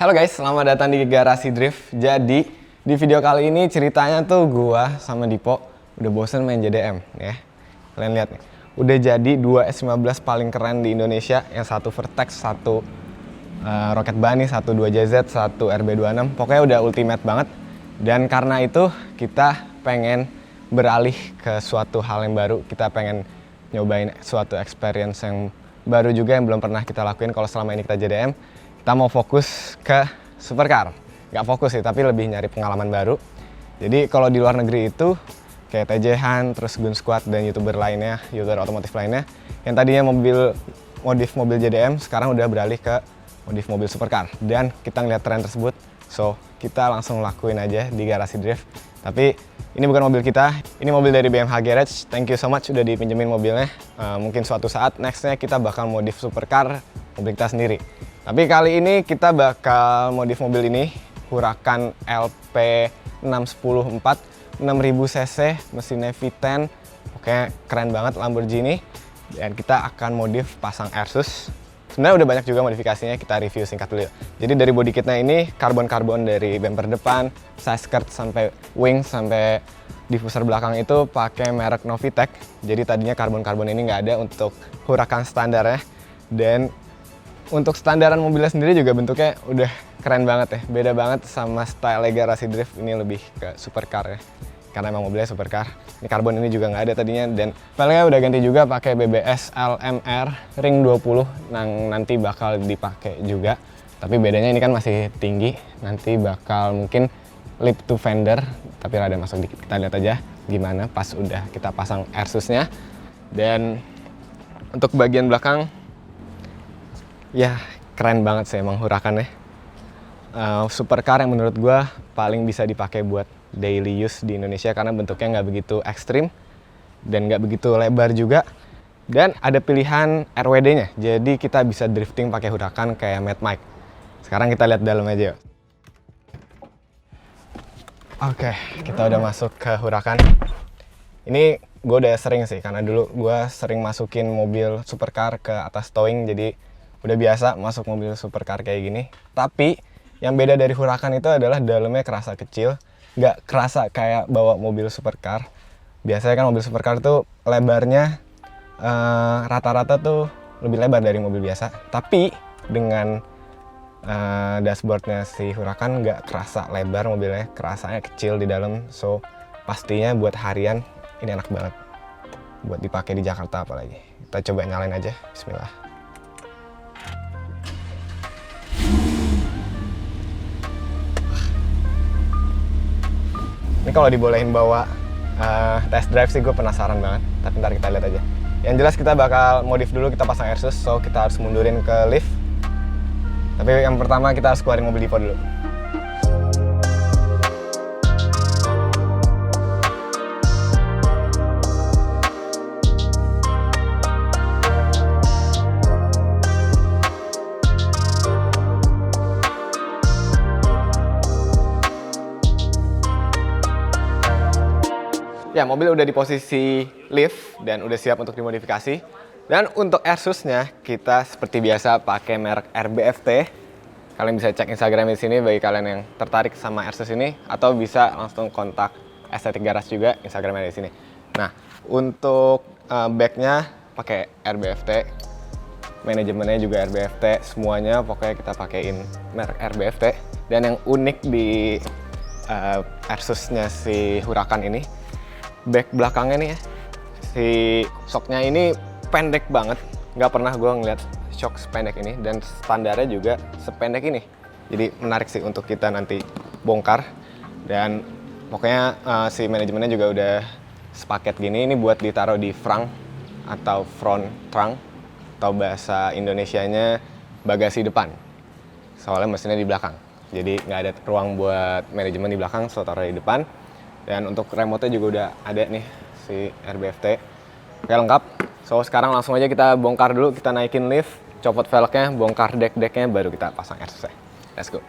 Halo guys, selamat datang di Garasi Drift. Jadi, di video kali ini ceritanya tuh gua sama Dipo udah bosen main JDM ya. Kalian lihat nih, udah jadi 2 S15 paling keren di Indonesia. Yang satu Vertex, satu Rocket Bunny, satu 2JZ, satu RB26. Pokoknya udah ultimate banget. Dan karena itu kita pengen beralih ke suatu hal yang baru. Kita pengen nyobain suatu experience yang baru juga yang belum pernah kita lakuin kalau selama ini kita JDM. Kita mau fokus ke supercar. Nggak fokus sih, tapi lebih nyari pengalaman baru. Jadi kalau di luar negeri itu kayak TJ Han, terus Gun Squad dan YouTuber lainnya, YouTuber otomotif lainnya yang tadinya modif mobil JDM sekarang udah beralih ke modif mobil supercar. Dan kita ngeliat tren tersebut, so kita langsung lakuin aja di Garasi Drift. Tapi ini bukan mobil kita, ini mobil dari BMH Garage. Thank you so much udah dipinjemin mobilnya. Mungkin suatu saat nextnya kita bakal modif supercar mobil kita sendiri. Tapi kali ini kita bakal modif mobil ini, Huracan LP6104 6000 cc, mesinnya V10. Oke, keren banget Lamborghini. Dan kita akan modif pasang airsus. Sebenarnya udah banyak juga modifikasinya, kita review singkat dulu ya. Jadi dari body kitnya ini karbon-karbon dari bumper depan, side skirt sampai wing sampai diffuser belakang itu pakai merek Novitec. Jadi tadinya karbon-karbon ini nggak ada untuk Huracan standar ya. Dan untuk standaran mobilnya sendiri juga bentuknya udah keren banget ya. Beda banget sama style Garasi Drift, ini lebih ke supercar ya. Karena emang mobilnya supercar. Ini karbon ini juga nggak ada tadinya, dan velgnya udah ganti juga pakai BBS LMR ring 20 yang nanti bakal dipakai juga. Tapi bedanya ini kan masih tinggi, nanti bakal mungkin lip to fender, tapi rada masuk dikit. Kita lihat aja gimana pas udah kita pasang airsusnya. Dan untuk bagian belakang ya keren banget sih emang Huracan ya. Supercar yang menurut gua paling bisa dipakai buat daily use di Indonesia karena bentuknya nggak begitu ekstrim dan nggak begitu lebar juga, dan ada pilihan RWD-nya, jadi kita bisa drifting pakai Huracan kayak Mad Mike. Sekarang kita lihat dalam aja yuk. Oke, kita udah masuk ke Huracan. Ini gue udah sering sih, karena dulu gue sering masukin mobil supercar ke atas towing, jadi udah biasa masuk mobil supercar kayak gini. Tapi yang beda dari Huracan itu adalah dalamnya kerasa kecil, nggak kerasa kayak bawa mobil supercar. Biasanya kan mobil supercar tuh lebarnya rata-rata tuh lebih lebar dari mobil biasa. Tapi dengan dashboardnya si Huracan nggak kerasa lebar mobilnya, kerasanya kecil di dalam. So pastinya buat harian ini enak banget buat dipakai di Jakarta apalagi. Kita coba nyalain aja, bismillah. Ini kalau dibolehin bawa test drive sih gue penasaran banget, tapi ntar kita lihat aja. Yang jelas kita bakal modif dulu, kita pasang airsus, so kita harus mundurin ke lift. Tapi yang pertama kita harus keluarin mobil Dipo dulu. Ya, mobil udah di posisi lift dan udah siap untuk dimodifikasi. Dan untuk airsusnya kita seperti biasa pakai merek RBFT. Kalian bisa cek Instagram di sini bagi kalian yang tertarik sama airsus ini, atau bisa langsung kontak Estetik Garage juga, Instagramnya di sini. Nah, untuk backnya pakai RBFT, manajemennya juga RBFT, semuanya pokoknya kita pakein merek RBFT. Dan yang unik di airsusnya si Huracan ini, back belakangnya nih ya, si shocknya ini pendek banget. Nggak pernah gue ngeliat shock sependek ini, dan standarnya juga sependek ini. Jadi menarik sih untuk kita nanti bongkar. Dan pokoknya si manajemennya juga udah sepaket gini. Ini buat ditaruh di frunk atau front trunk, atau bahasa Indonesianya bagasi depan. Soalnya mesinnya di belakang, jadi nggak ada ruang buat manajemen di belakang, so taruh di depan. Dan untuk remote-nya juga udah ada nih si RBFT. Oke, lengkap. So sekarang langsung aja kita bongkar dulu, kita naikin lift, copot velgnya, bongkar deck-decknya, baru kita pasang airsusnya. Let's go.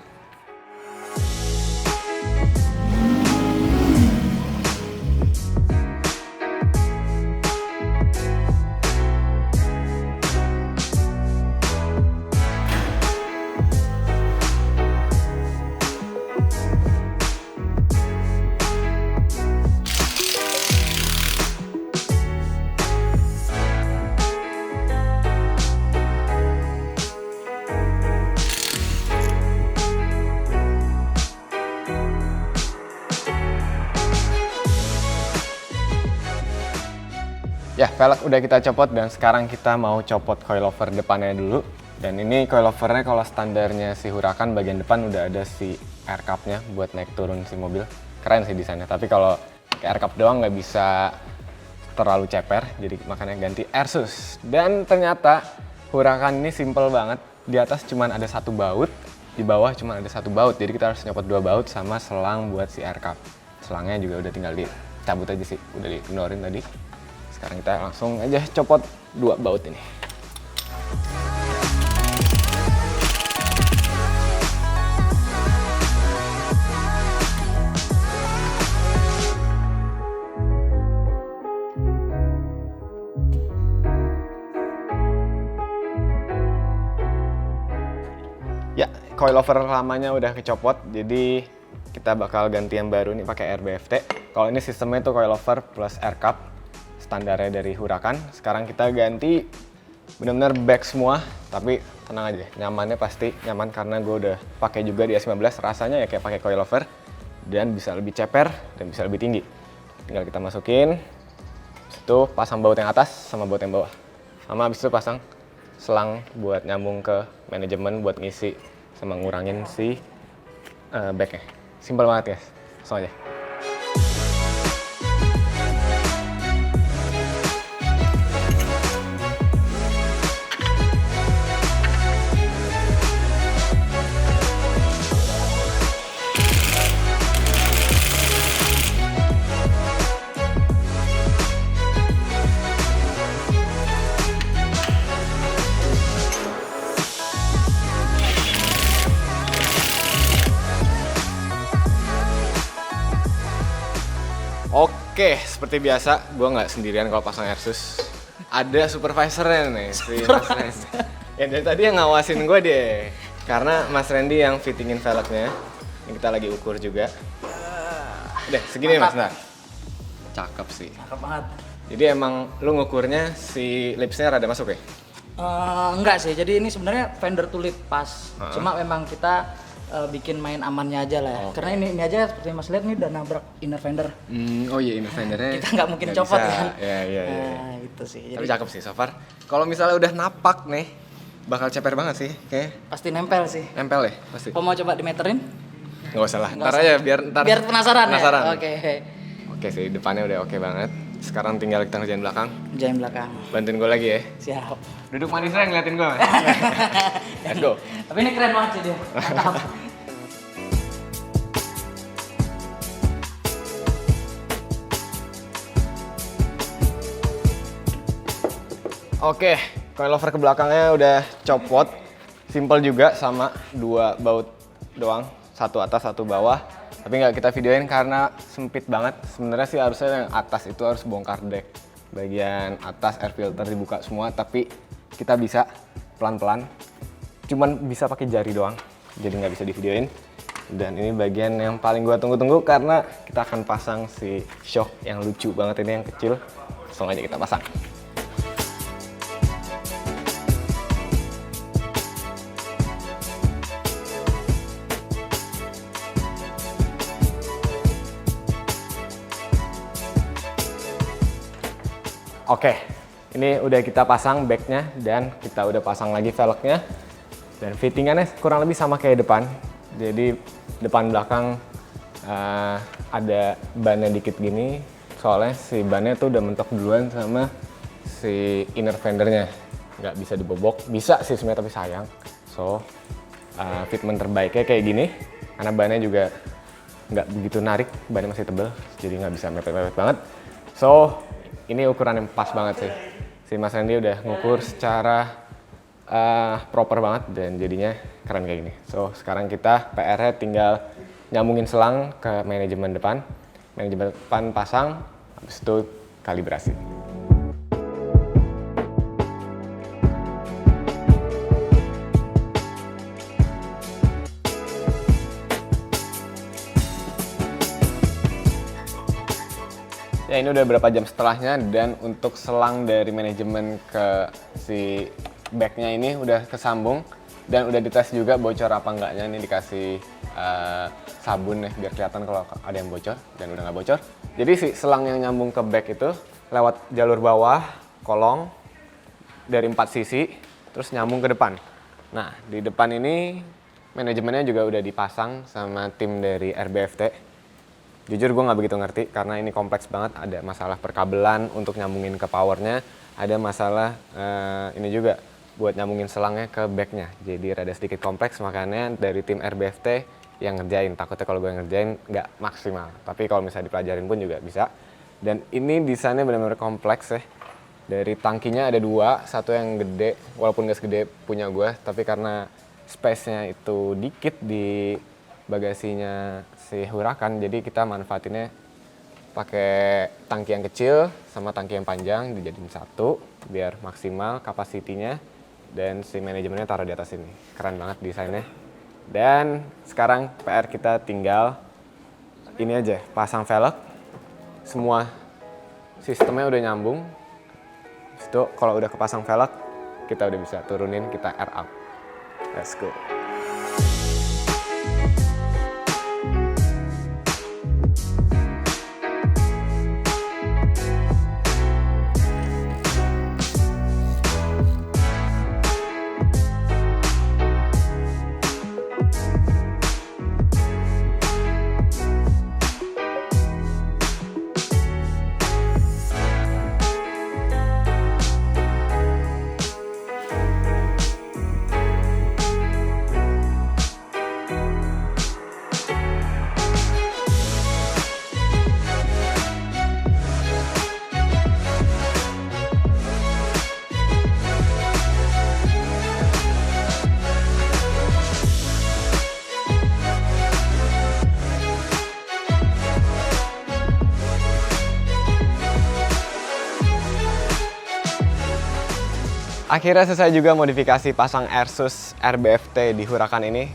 Ya, velg udah kita copot dan sekarang kita mau copot coilover depannya dulu. Dan ini coilovernya kalau standarnya si Huracan bagian depan udah ada si air cup-nya buat naik turun si mobil. Keren sih desainnya, tapi kalau air cup doang nggak bisa terlalu ceper, jadi makanya ganti Airsus. Dan ternyata Huracan ini simple banget. Di atas cuma ada satu baut, di bawah cuma ada satu baut. Jadi kita harus nyopot 2 baut sama selang buat si air cup. Selangnya juga udah tinggal dicabut aja sih, udah dikeluarin tadi. Sekarang kita langsung aja copot 2 baut ini. Ya, coilover lamanya udah kecopot, jadi kita bakal ganti yang baru nih pakai RBFT. Kalau ini sistemnya tuh coilover plus air cup, standarnya dari Huracan. Sekarang kita ganti benar-benar back semua, tapi tenang aja, nyamannya pasti nyaman karena gue udah pakai juga di S15. Rasanya ya kayak pakai coilover dan bisa lebih ceper dan bisa lebih tinggi. Tinggal kita masukin, habis itu pasang baut yang atas sama baut yang bawah. Sama habis itu pasang selang buat nyambung ke manajemen buat ngisi sama ngurangin si backnya. Simpel banget guys, langsung aja. Oke, seperti biasa, gue nggak sendirian kalau pasang Airsus. Ada supervisornya nih, si Mas Randy. Ya dari tadi yang ngawasin gue deh. Karena Mas Randy yang fittingin velgnya. Ini kita lagi ukur juga. Udah, segini Mas, nah. Cakep sih. Cakep banget. Jadi emang lu ngukurnya si lipsnya rada masuk ya? Enggak sih, jadi ini sebenarnya fender to lip pas. Cuma memang kita bikin main amannya aja lah ya. Karena ini aja seperti Mas lihat nih udah nabrak inner fender. Oh iya, inner fendernya Kita nggak mungkin copot bisa. kan. Iya. Nah, itu sih. Tapi Jadi cakep sih so far. Kalau misalnya udah napak nih, bakal ceper banget sih kayak. pasti nempel sih. Nempel ya pasti. Kau mau coba dimeterin? Nggak usah lah, Nggak ntar usah. aja biar Penasaran ya? Oke. Oke sih, depannya udah oke banget. Sekarang tinggal kita ngerjain belakang. Jaim belakang. Bantuin gue lagi ya. Siap. Duduk manis aja ngeliatin gue. Let's go. Tapi ini keren banget sih dia. Mantap. Oke, coilover ke belakangnya udah copot. Simple juga sama 2 baut doang. Satu atas, satu bawah. Tapi nggak kita videoin karena sempit banget. Sebenarnya sih harusnya yang atas itu harus bongkar deck. Bagian atas air filter dibuka semua, tapi kita bisa pelan-pelan. Cuman bisa pakai jari doang, jadi nggak bisa divideoin. Dan ini bagian yang paling gua tunggu-tunggu karena kita akan pasang si shock yang lucu banget ini yang kecil. Langsung aja kita pasang. Oke, ini udah kita pasang backnya dan kita udah pasang lagi velgnya. Dan fittingannya kurang lebih sama kayak depan. Jadi depan belakang ada bannya dikit gini. Soalnya si bannya tuh udah mentok duluan sama si inner fendernya. Nggak bisa dibobok, bisa sih sebenarnya tapi sayang. So, fitment terbaiknya kayak gini. Karena bannya juga nggak begitu narik, bannya masih tebel. Jadi nggak bisa mepet-mepet banget. So, ini ukuran yang pas banget sih. Si Mas Randy udah ngukur secara proper banget dan jadinya keren kayak gini. So sekarang kita PR-nya tinggal nyambungin selang ke manajemen depan. Manajemen depan pasang, habis itu kalibrasi. Ya ini udah berapa jam setelahnya dan untuk selang dari manajemen ke si backnya ini udah kesambung dan udah dites juga bocor apa enggaknya. Ini dikasih sabun ya biar kelihatan kalau ada yang bocor dan udah nggak bocor. Jadi si selang yang nyambung ke back itu lewat jalur bawah, kolong, dari 4 sisi, terus nyambung ke depan. Nah, di depan ini manajemennya juga udah dipasang sama tim dari RBFT. Jujur gue nggak begitu ngerti karena ini kompleks banget, ada masalah perkabelan untuk nyambungin ke powernya, ada masalah ini juga buat nyambungin selangnya ke backnya. Jadi rada sedikit kompleks, makanya dari tim RBFT yang ngerjain. Takutnya kalau gue ngerjain nggak maksimal, tapi kalau misalnya dipelajarin pun juga bisa. Dan ini desainnya benar-benar kompleks ya. Dari tangkinya ada 2, satu yang gede, walaupun gak segede punya gue, tapi karena space-nya itu dikit di bagasinya si Huracan, jadi kita manfaatinnya pakai tangki yang kecil sama tangki yang panjang dijadiin satu biar maksimal kapasitinya, dan si manajemennya taruh di atas ini. Keren banget desainnya. Dan sekarang PR kita tinggal ini aja, pasang velg. Semua sistemnya udah nyambung. Itu kalau udah kepasang velg, kita udah bisa turunin, kita air up. Let's go. Akhirnya selesai juga modifikasi pasang Airsus RBFT di Huracan ini.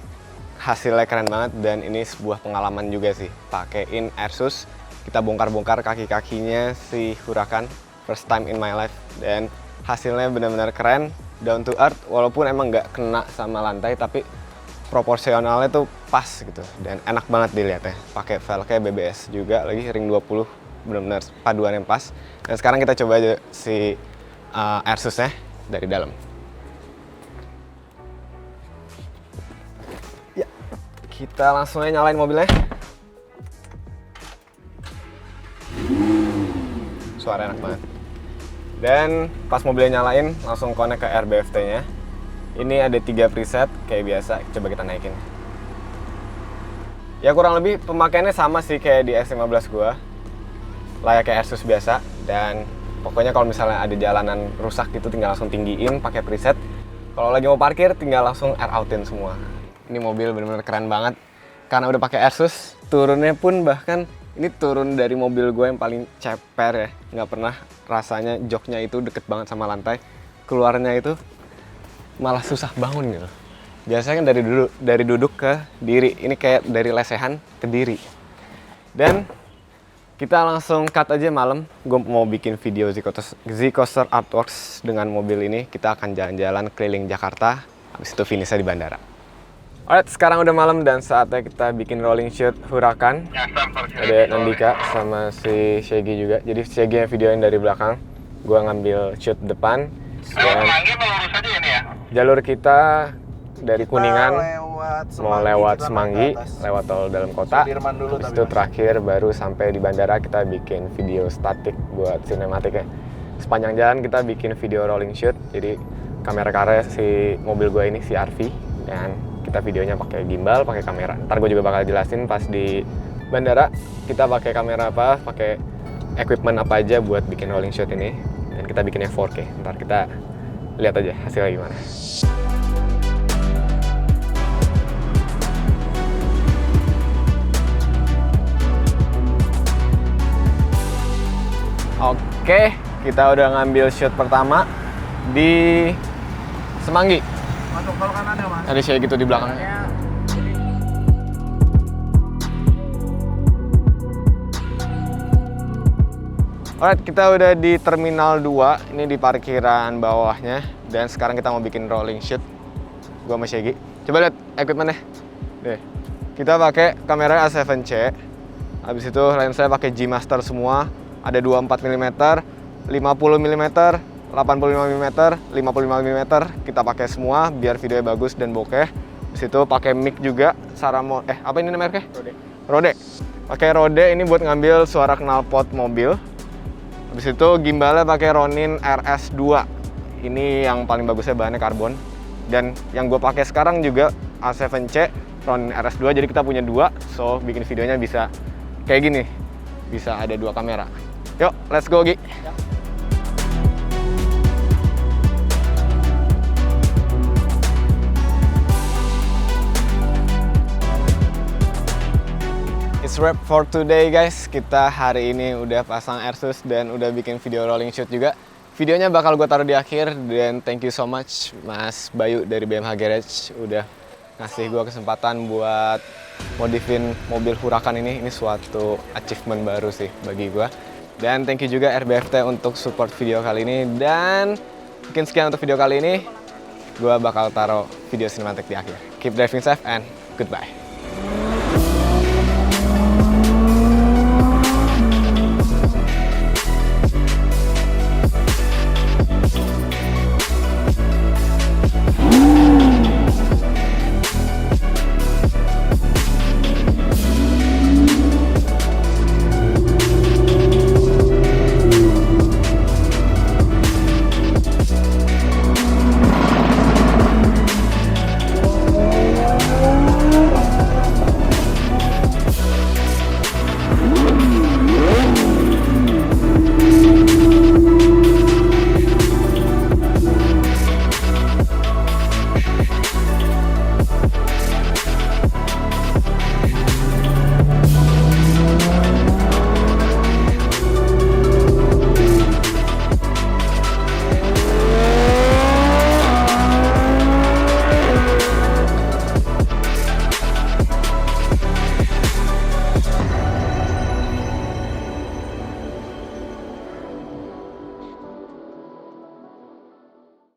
Hasilnya keren banget dan ini sebuah pengalaman juga sih. Pakein Airsus, kita bongkar-bongkar kaki-kakinya si Huracan, first time in my life. Dan hasilnya benar-benar keren, down to earth, walaupun emang nggak kena sama lantai, tapi proporsionalnya tuh pas gitu. Dan enak banget dilihatnya. Pakai velgnya BBS juga, lagi ring 20, benar-benar paduan yang pas. Dan sekarang kita coba aja si Airsusnya dari dalam. Ya, kita langsung aja nyalain mobilnya. Suara enak banget. Dan pas mobilnya nyalain, langsung connect ke RBFT-nya. Ini ada 3 preset, kayak biasa. Coba kita naikin. Ya kurang lebih pemakaiannya sama sih kayak di S15 gua. Layaknya Airsus biasa. Dan pokoknya kalau misalnya ada jalanan rusak gitu tinggal langsung tinggiin pakai preset. Kalau lagi mau parkir tinggal langsung air outin semua. Ini mobil bener-bener keren banget. Karena udah pakai Airsus, turunnya pun bahkan ini turun dari mobil gue yang paling ceper ya. Nggak pernah rasanya joknya itu deket banget sama lantai. Keluarnya itu malah susah bangun gitu. Biasanya kan dari duduk ke diri. Ini kayak dari lesehan ke diri. Dan kita langsung cut aja malam. Gue mau bikin video Z-Coaster Artworks dengan mobil ini. Kita akan jalan-jalan keliling Jakarta. Habis itu finishnya di bandara. Alright, sekarang udah malam dan saatnya kita bikin rolling shoot Huracan. Ada Nandika sama si Shaggy juga. Jadi Shaggy yang videoin dari belakang. Gue ngambil shoot depan. Dan jalur kita dari Kuningan mau lewat Semanggi, lewat tol dalam kota. Habis itu terakhir baru sampai di bandara kita bikin video statik buat sinematiknya. Sepanjang jalan kita bikin video rolling shoot. Jadi kamera karya si mobil gue ini si RV, dan kita videonya pakai gimbal, pakai kamera. Ntar gue juga bakal jelasin pas di bandara kita pakai kamera apa, pakai equipment apa aja buat bikin rolling shoot ini. Dan kita bikinnya 4K. Ntar kita lihat aja hasilnya gimana. Oke, kita udah ngambil shoot pertama di Semanggi. Masuk tol kanan ya, Mas. Tadi saya gitu di belakangnya. Alright, kita udah di Terminal 2, ini di parkiran bawahnya. Dan sekarang kita mau bikin rolling shoot. Gua sama Shaggy. Coba lihat equipmentnya. Deh. Kita pakai kamera A7C. Habis itu lensanya pakai G Master semua. Ada 24 mm, 50 mm, 85 mm, 55 mm kita pakai semua biar videonya bagus dan bokeh. Di situ pakai mic juga, apa ini namanya? Rode. Pakai Rode ini buat ngambil suara knalpot mobil. Habis itu gimbalnya pakai Ronin RS2. Ini yang paling bagusnya bahannya karbon. Dan yang gue pakai sekarang juga A7C Ronin RS2. Jadi kita punya dua, so bikin videonya bisa kayak gini. Bisa ada dua kamera. Yuk, let's go Gi. It's wrap for today guys. Kita hari ini udah pasang Airsus dan udah bikin video rolling shoot juga. Videonya bakal gue taruh di akhir. Dan thank you so much Mas Bayu dari BMH Garage udah ngasih gue kesempatan buat modifin mobil Huracan ini. Ini suatu achievement baru sih bagi gue. Dan thank you juga RBFT untuk support video kali ini. Dan mungkin sekian untuk video kali ini. Gue bakal taruh video sinematik di akhir. Keep driving safe and goodbye.